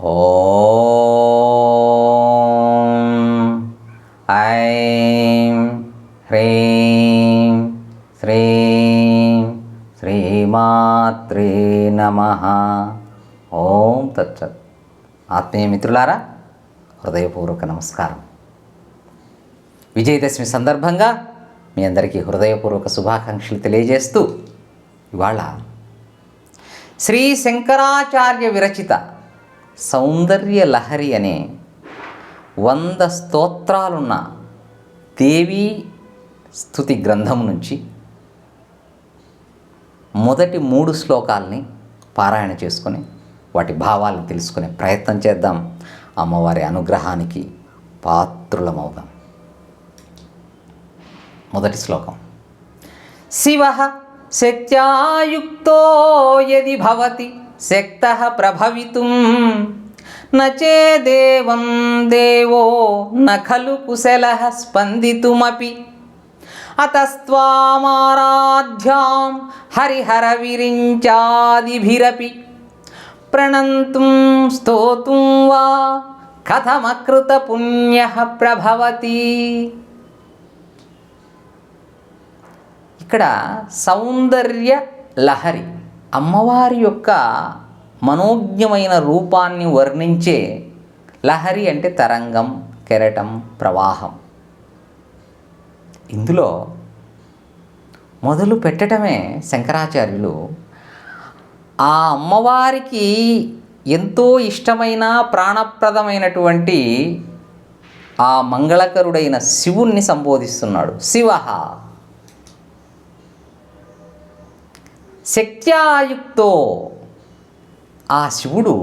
ఓం ఐం హ్రీం శ్రీం శ్రీమాత్రే నమః. ఓం తత్సత్. ఆత్మీయ మిత్రులారా, హృదయపూర్వక నమస్కారం. విజయదశమి సందర్భంగా మీ అందరికీ హృదయపూర్వక శుభాకాంక్షలు తెలియజేస్తూ, ఇవాళ శ్రీ శంకరాచార్య విరచిత సౌందర్య లహరి అనే 100 స్తోత్రాలున్న దేవీ స్తుతి గ్రంథం నుంచి మొదటి 3 శ్లోకాల్ని పారాయణ చేసుకొని వాటి భావాలను తెలుసుకునే ప్రయత్నం చేద్దాం. అమ్మవారి అనుగ్రహానికి పాత్రులమవుదాం. మొదటి శ్లోకం. శివః శక్త్యాయుక్తో యది భవతి శక్తః ప్రభవితుం న చేదేవం దేవో న ఖలు కుశలః స్పందితుమపి అతస్త్వామారాధ్యాం హరిహర విరించాదిభిరపి ప్రణంతుం స్తోతుం వా కథమకృత పుణ్యః ప్రభవతి. ఇక్కడ సౌందర్య లహరి, అమ్మవారి యొక్క మనోజ్ఞమైన రూపాన్ని వర్ణించే లహరి అంటే తరంగం, కెరటం, ప్రవాహం. ఇందులో మొదలు పెట్టడమే శంకరాచార్యులు ఆ అమ్మవారికి ఎంతో ఇష్టమైన ప్రాణప్రదమైనటువంటి ఆ మంగళకరుడైన శివుణ్ణి సంబోధిస్తున్నాడు. శివః శక్త్యాయుక్తో, ఆ శివుడు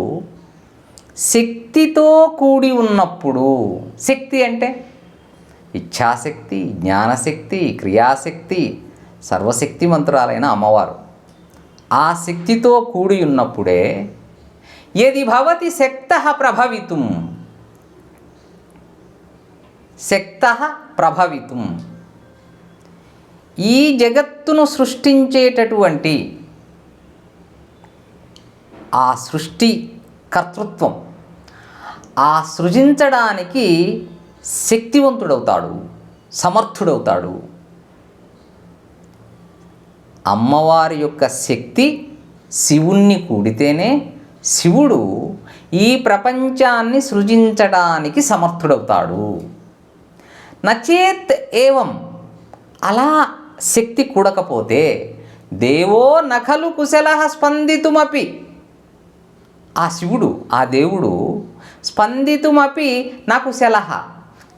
శక్తితో కూడి ఉన్నప్పుడు, శక్తి అంటే ఇచ్ఛాశక్తి, జ్ఞానశక్తి, క్రియాశక్తి, సర్వశక్తిమంతురాలైన అమ్మవారు. ఆ శక్తితో కూడి ఉన్నప్పుడే యది భవతి శక్తః ప్రభవితుం, శక్తః ప్రభవితుం, ఈ జగత్తును సృష్టించేటటువంటి ఆ సృష్టి కర్తృత్వం, ఆ సృజించడానికి శక్తివంతుడవుతాడు, సమర్థుడవుతాడు. అమ్మవారి యొక్క శక్తి శివుణ్ణి కూడితేనే శివుడు ఈ ప్రపంచాన్ని సృజించడానికి సమర్థుడవుతాడు. నచేత్ ఏవం, అలా శక్తి కూడకపోతే దేవో నఖలు కుశలః స్పందితుమపి, ఆ శివుడు, ఆ దేవుడు స్పందితుమపి న కుశలః,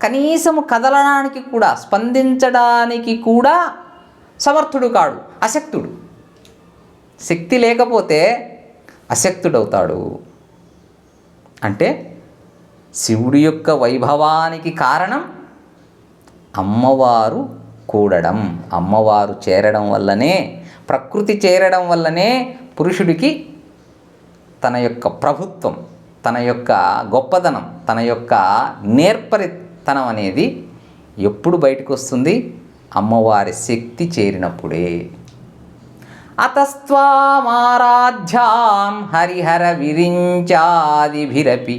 కనీసము కదలడానికి కూడా, స్పందించడానికి కూడా సమర్థుడు కాడు, అశక్తుడు. శక్తి లేకపోతే అశక్తుడవుతాడు. అంటే శివుడి యొక్క వైభవానికి కారణం అమ్మవారు కూడడం, అమ్మవారు చేరడం వల్లనే, ప్రకృతి చేరడం వల్లనే పురుషుడికి తన యొక్క ప్రభుత్వం, తన యొక్క గొప్పదనం, తన యొక్క నేర్పరితనం అనేది ఎప్పుడు బయటకు వస్తుంది? అమ్మవారి శక్తి చేరినప్పుడే. అతస్త్వామారాధ్యాం హరిహర విరించాదిభిరపి,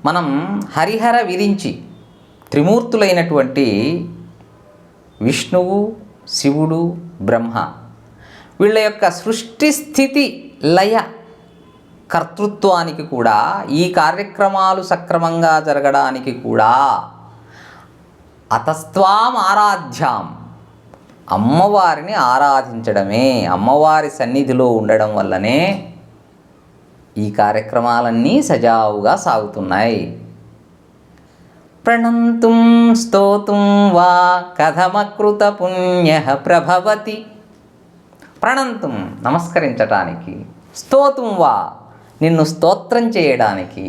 మనం హరిహర విరించి త్రిమూర్తులైనటువంటి విష్ణువు, శివుడు, బ్రహ్మ, వీళ్ళ యొక్క సృష్టి స్థితి లయ కర్తృత్వానికి కూడా, ఈ కార్యక్రమాలు సక్రమంగా జరగడానికి కూడా అతస్త్వాం ఆరాధ్యాం, అమ్మవారిని ఆరాధించడమే, అమ్మవారి సన్నిధిలో ఉండడం వల్లనే ఈ కార్యక్రమాలన్నీ సజావుగా సాగుతున్నాయి. ప్రణంతుం స్తోతుం వా కథమకృత పుణ్యః ప్రభవతి, ప్రణంతుం నమస్కరించటానికి, స్తోతుం వా నిన్ను స్తోత్రం చేయడానికి,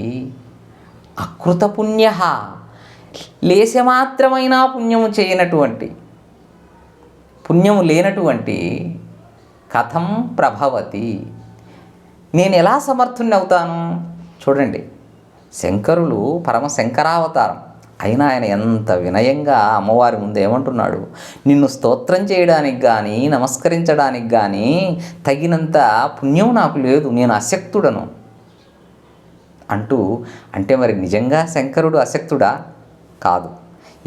అకృత పుణ్యః లేశమాత్రమైన పుణ్యము చేయనటువంటి, పుణ్యము లేనటువంటి, కథం ప్రభవతి నేను ఎలా సమర్థుణ్ణి అవుతాను? చూడండి, శంకరులు పరమ శంకరావతారం, అయినా ఆయన ఎంత వినయంగా అమ్మవారి ముందు ఏమంటున్నాడు, నిన్ను స్తోత్రం చేయడానికి కానీ నమస్కరించడానికి కానీ తగినంత పుణ్యం నాకు లేదు, నేను అశక్తుడను అంటూ. అంటే మరి నిజంగా శంకరుడు అశక్తుడా? కాదు.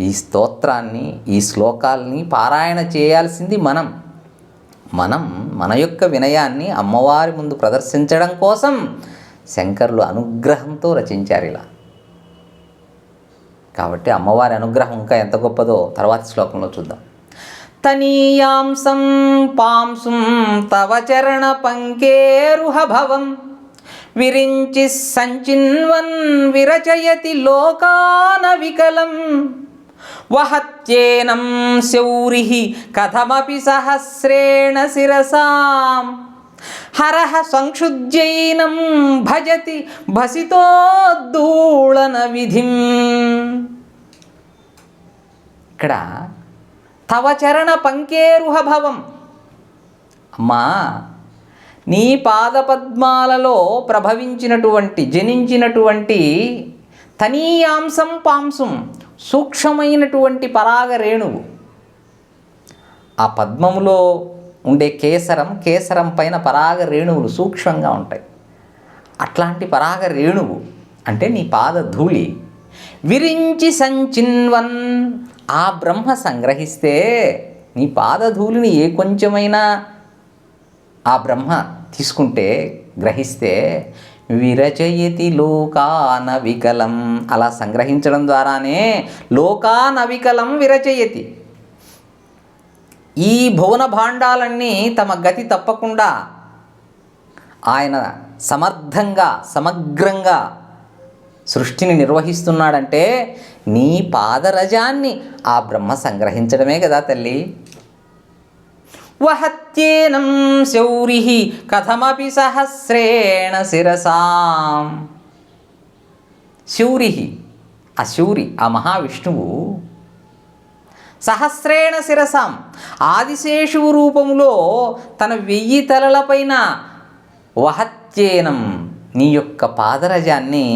ఈ స్తోత్రాన్ని, ఈ శ్లోకాల్ని పారాయణ చేయాల్సింది మనం మన యొక్క వినయాన్ని అమ్మవారి ముందు ప్రదర్శించడం కోసం శంకరులు అనుగ్రహంతో రచించారు ఇలా. కాబట్టి అమ్మవారి అనుగ్రహం ఇంకా ఎంత గొప్పదో తర్వాతి శ్లోకంలో చూద్దాం. తనీయాంసం పాంసుం తవ చరణ పంకేరుహ భవం విరించి సంచిన్వన్ విరచయతి లోకాన వికలం వహత్యేనం శౌరిః కథమపి సహస్రేణ శిరసాం హరః సంక్షుజ్యైనం భజతి భసితోద్దూళన విధిం. ఇక్కడ తవ చరణ పంకేరుహ భవం, అమ్మా నీ పాదపద్మాలలో ప్రభవించినటువంటి జనించినటువంటి తనీయాంసం పాంసుం సూక్ష్మమైనటువంటి పరాగ రేణువు, ఆ పద్మములో ఉండే కేసరం పైన పరాగ రేణువులు సూక్ష్మంగా ఉంటాయి. అట్లాంటి పరాగ రేణువు అంటే నీ పాద ధూళి. విరించి సంచిన్వన్, ఆ బ్రహ్మ సంగ్రహిస్తే నీ పాదధూళిని ఏ కొంచెమైనా ఆ బ్రహ్మ తీసుకుంటే గ్రహిస్తే విరచయతి లోకాన వికలం, అలా సంగ్రహించడం ద్వారానే లోకాన వికలం విరచయతి, ఈ భువన భాండాలన్నీ తమ గతి తప్పకుండా ఆయన సమర్థంగా సమగ్రంగా సృష్టిని నిర్వహిస్తున్నాడంటే నీ పాదరజాన్ని ఆ బ్రహ్మ సంగ్రహించడమే కదా తల్లి. వహత్యేనం శౌరిః కథమపి సహస్రేణ శిరసాం. శౌరిః, ఆ శౌరి, ఆ మహావిష్ణువు సహస్రేణ శిరసాం, ఆదిశేషువు రూపములో తన 1000 తలలపైన వహత్యేనం, నీ యొక్క పాదరజాన్ని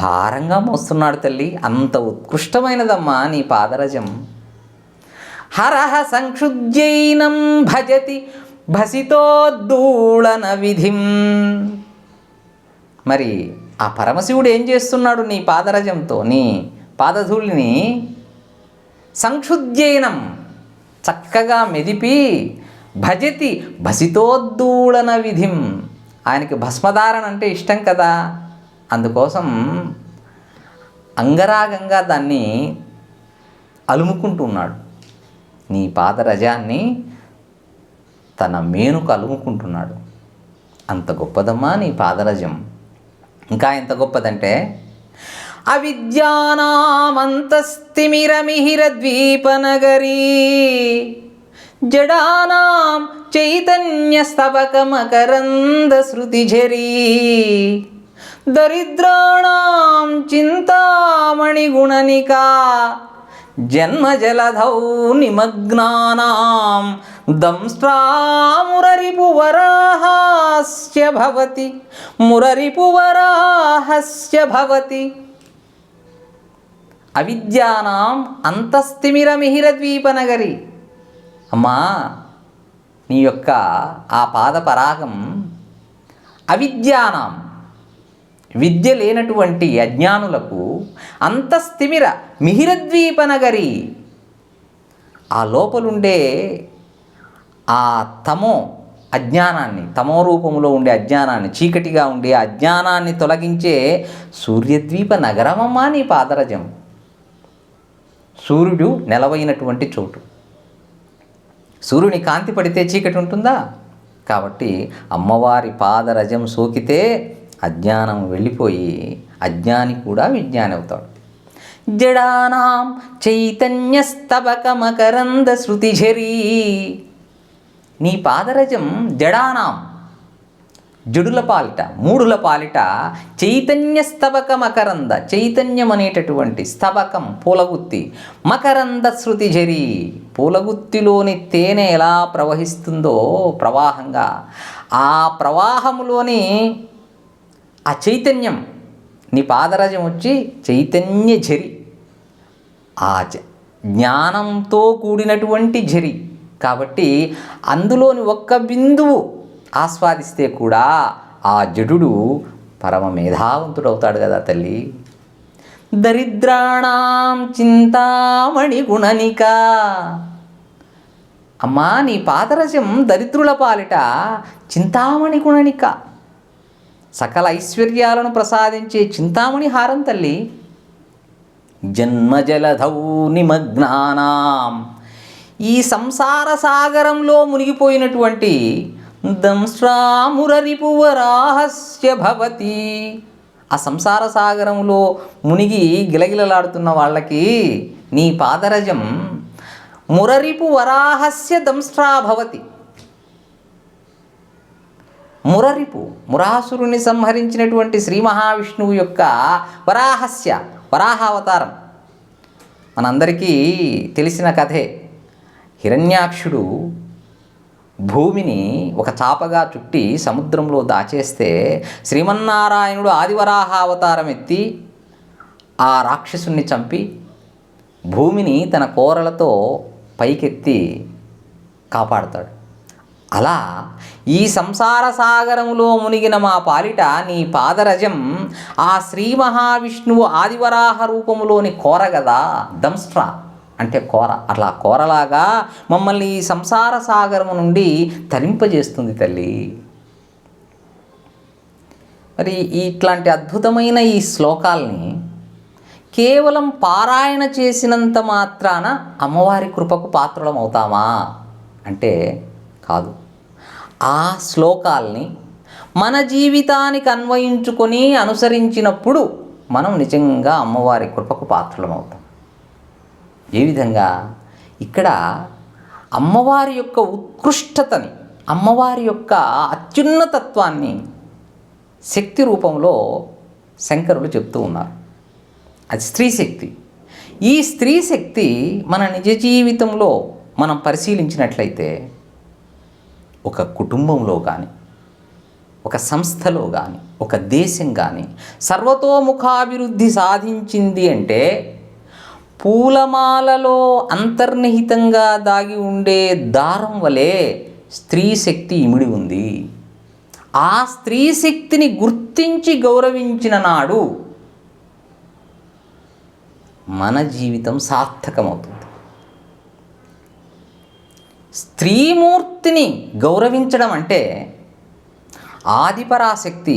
భారంగా మోస్తున్నాడు తల్లి. అంత ఉత్కృష్టమైనదమ్మా నీ పాదరజం. హరః సంక్షుజ్యైనం భజతి భసితోద్దూళన విధిం. మరి ఆ పరమశివుడు ఏం చేస్తున్నాడు నీ పాదరజంతో, నీ పాదధూళిని సంక్షుజ్యైనం చక్కగా మెదిపి భజతి భసితోద్దూళన విధిం. ఆయనకి భస్మధారణ అంటే ఇష్టం కదా, అందుకోసం అంగరాగంగా దాన్ని అలుముకుంటున్నాడు. నీ పాదరజాన్ని తన మేనుకు అలుముకుంటున్నాడు. అంత గొప్పదమ్మా నీ పాదరజం. ఇంకా ఎంత గొప్పదంటే అవిద్యానామంతస్తిమిరమిహిరద్వీపనగరీ జడానాం చైతన్యస్తవకమకరందశ్రుతిఝరీ దరిద్రాణాం చింతామణిగుణనికా జన్మజలధౌ నిమగ్నానాం దంష్ట్రామురరిపువరాహస్య భవతి మురరిపువరాహస్య భవతి. అవిద్యానాం అంతస్తిమిరమిహిరద్వీపనగరి, అమ్మా నీ యొక్క ఆ పాదపరాగం అవిద్యానాం, విద్య లేనటువంటి అజ్ఞానులకు, అంతస్థిమిర మిహిరద్వీపనగరి, ఆ లోపలుండే ఆ అజ్ఞానాన్ని, తమో రూపంలో ఉండే అజ్ఞానాన్ని, చీకటిగా ఉండే అజ్ఞానాన్ని తొలగించే సూర్యద్వీప నగరమమ్మా నీ పాదరజం. సూర్యుడు నెలవైనటువంటి చోటు. సూర్యుని కాంతి పడితే చీకటి ఉంటుందా? కాబట్టి అమ్మవారి పాదరజం సోకితే అజ్ఞానం వెళ్ళిపోయి అజ్ఞాని కూడా విజ్ఞాని అవుతాడు. జడానాం చైతన్యస్తబకమకరంద శృతిఝరీ, నీ పాదరజం జడానాం జడుల పాలిట, మూఢుల పాలిట చైతన్యస్తబక మకరంద, చైతన్యం అనేటటువంటి స్తబకం పూలగుత్తి, మకరంద శృతిఝరీ, పూలగుత్తిలోని తేనె ఎలా ప్రవహిస్తుందో ప్రవాహంగా, ఆ ప్రవాహములోని ఆ చైతన్యం నీ పాదరజం వచ్చి చైతన్య ఝరి, ఆ జ్ఞానంతో కూడినటువంటి ఝరి కాబట్టి అందులోని ఒక్క బిందువు ఆస్వాదిస్తే కూడా ఆ జడుడు పరమ మేధావంతుడవుతాడు కదా తల్లి. దరిద్రాణం చింతామణి గుణనిక. అమ్మా నీ పాదరసం దరిద్రుల పాలిట చింతామణి గుణనిక, సకల ఐశ్వర్యాలను ప్రసాదించే చింతామణి హారం తల్లి. జన్మజలధౌ నిమగ్నానాం, ఈ సంసార సాగరంలో మునిగిపోయినటువంటి దంశ్రామురరిపువరాహస్య భవతి, ఆ సంసార సాగరంలో మునిగి గిలగిలలాడుతున్న వాళ్ళకి నీ పాదరజం మురరిపు వరాహస్య దంష్ట్రాభవతి. మురరిపు, మురాసురుని సంహరించినటువంటి శ్రీ మహావిష్ణువు యొక్క వరాహావతారం మనందరికీ తెలిసిన కథే. హిరణ్యాక్షుడు భూమిని ఒక చాపగా చుట్టి సముద్రంలో దాచేస్తే శ్రీమన్నారాయణుడు ఆదివరాహావతారం ఎత్తి ఆ రాక్షసుని చంపి భూమిని తన కోరలతో పైకెత్తి కాపాడుతాడు. అలా ఈ సంసార సాగరములో మునిగిన మా పాలిట నీ పాదరజం ఆ శ్రీ మహావిష్ణువు ఆదివరాహ రూపములోని కోర కదా, దంష్ట్ర అంటే కోర, అట్లా కోరలాగా మమ్మల్ని ఈ సంసార సాగరము నుండి తరింపజేస్తుంది తల్లి. మరి ఇట్లాంటి అద్భుతమైన ఈ శ్లోకాల్ని కేవలం పారాయణ చేసినంత మాత్రాన అమ్మవారి కృపకు పాత్రలం అవుతామా అంటే కాదు. ఆ శ్లోకాల్ని మన జీవితానికి అన్వయించుకొని అనుసరించినప్పుడు మనం నిజంగా అమ్మవారి కృపకు పాత్రలం అవుతాం. ఏ విధంగా? ఇక్కడ అమ్మవారి యొక్క ఉత్కృష్టతని, అమ్మవారి యొక్క అత్యున్నతత్వాన్ని శక్తి రూపంలో శంకరులు చెప్తూ ఉన్నారు. అది స్త్రీ శక్తి. ఈ స్త్రీ శక్తి మన నిజ జీవితంలో మనం పరిశీలించినట్లయితే ఒక కుటుంబంలో కానీ, ఒక సంస్థలో కానీ, ఒక దేశం కానీ సర్వతోముఖాభివృద్ధి సాధించింది అంటే పూలమాలలో అంతర్నిహితంగా దాగి ఉండే దారం వలె స్త్రీ శక్తి ఇమిడి ఉంది. ఆ స్త్రీ శక్తిని గుర్తించి గౌరవించిన నాడు మన జీవితం సార్థకమవుతుంది. స్త్రీమూర్తిని గౌరవించడం అంటే ఆదిపరాశక్తి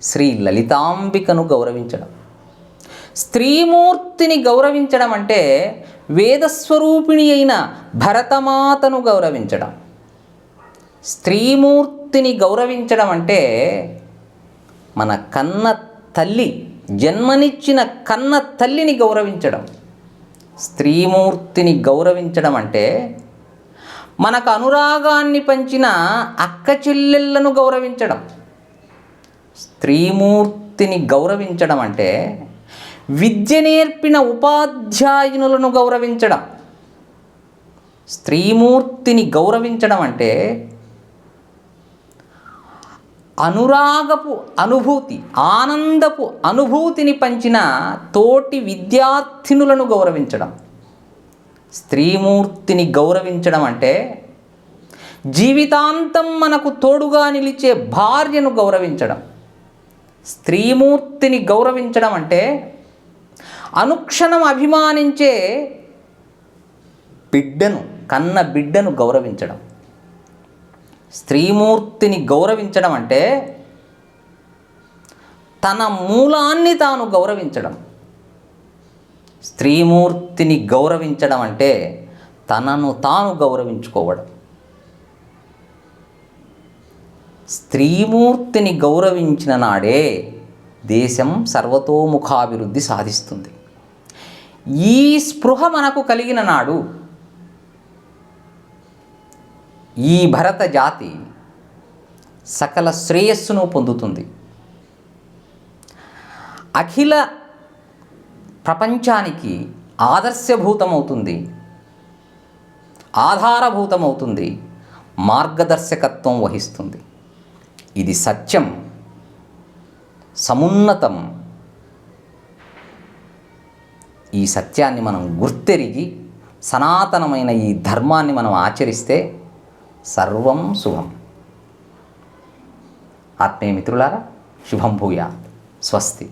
శ్రీ లలితాంబికను గౌరవించడం. స్త్రీమూర్తిని గౌరవించడం అంటే వేదస్వరూపిణి అయిన భరతమాతను గౌరవించడం. స్త్రీమూర్తిని గౌరవించడం అంటే మన కన్న తల్లి, జన్మనిచ్చిన కన్న తల్లిని గౌరవించడం. స్త్రీమూర్తిని గౌరవించడం అంటే మనకు అనురాగాన్ని పంచిన అక్క చెల్లెళ్ళను గౌరవించడం. స్త్రీమూర్తిని గౌరవించడం అంటే విద్య నేర్పిన ఉపాధ్యాయునులను గౌరవించడం. స్త్రీమూర్తిని గౌరవించడం అంటే అనురాగపు అనుభూతి, ఆనందపు అనుభూతిని పంచిన తోటి విద్యార్థినులను గౌరవించడం. స్త్రీమూర్తిని గౌరవించడం అంటే జీవితాంతం మనకు తోడుగా నిలిచే భార్యను గౌరవించడం. స్త్రీమూర్తిని గౌరవించడం అంటే అనుక్షణం అభిమానించే బిడ్డను, కన్న బిడ్డను గౌరవించడం. స్త్రీమూర్తిని గౌరవించడం అంటే తన మూలాన్ని తాను గౌరవించడం. స్త్రీమూర్తిని గౌరవించడం అంటే తనను తాను గౌరవించుకోవడం. స్త్రీమూర్తిని గౌరవించిన నాడే దేశం సర్వతోముఖాభివృద్ధి సాధిస్తుంది. ఈ స్పృహ మనకు కలిగిన నాడు ఈ భరత జాతి సకల శ్రేయస్సును పొందుతుంది. అఖిల ప్రపంచానికి ఆదర్శభూతమవుతుంది, ఆధారభూతమవుతుంది, మార్గదర్శకత్వం వహిస్తుంది. ఇది సత్యం, సమున్నతం. ఈ సత్యాన్ని మనం గుర్తెరిగి సనాతనమైన ఈ ధర్మాన్ని మనం ఆచరిస్తే సర్వం శుభం. ఆత్మీయ మిత్రులారా, శుభం భూయాత్. స్వస్తి.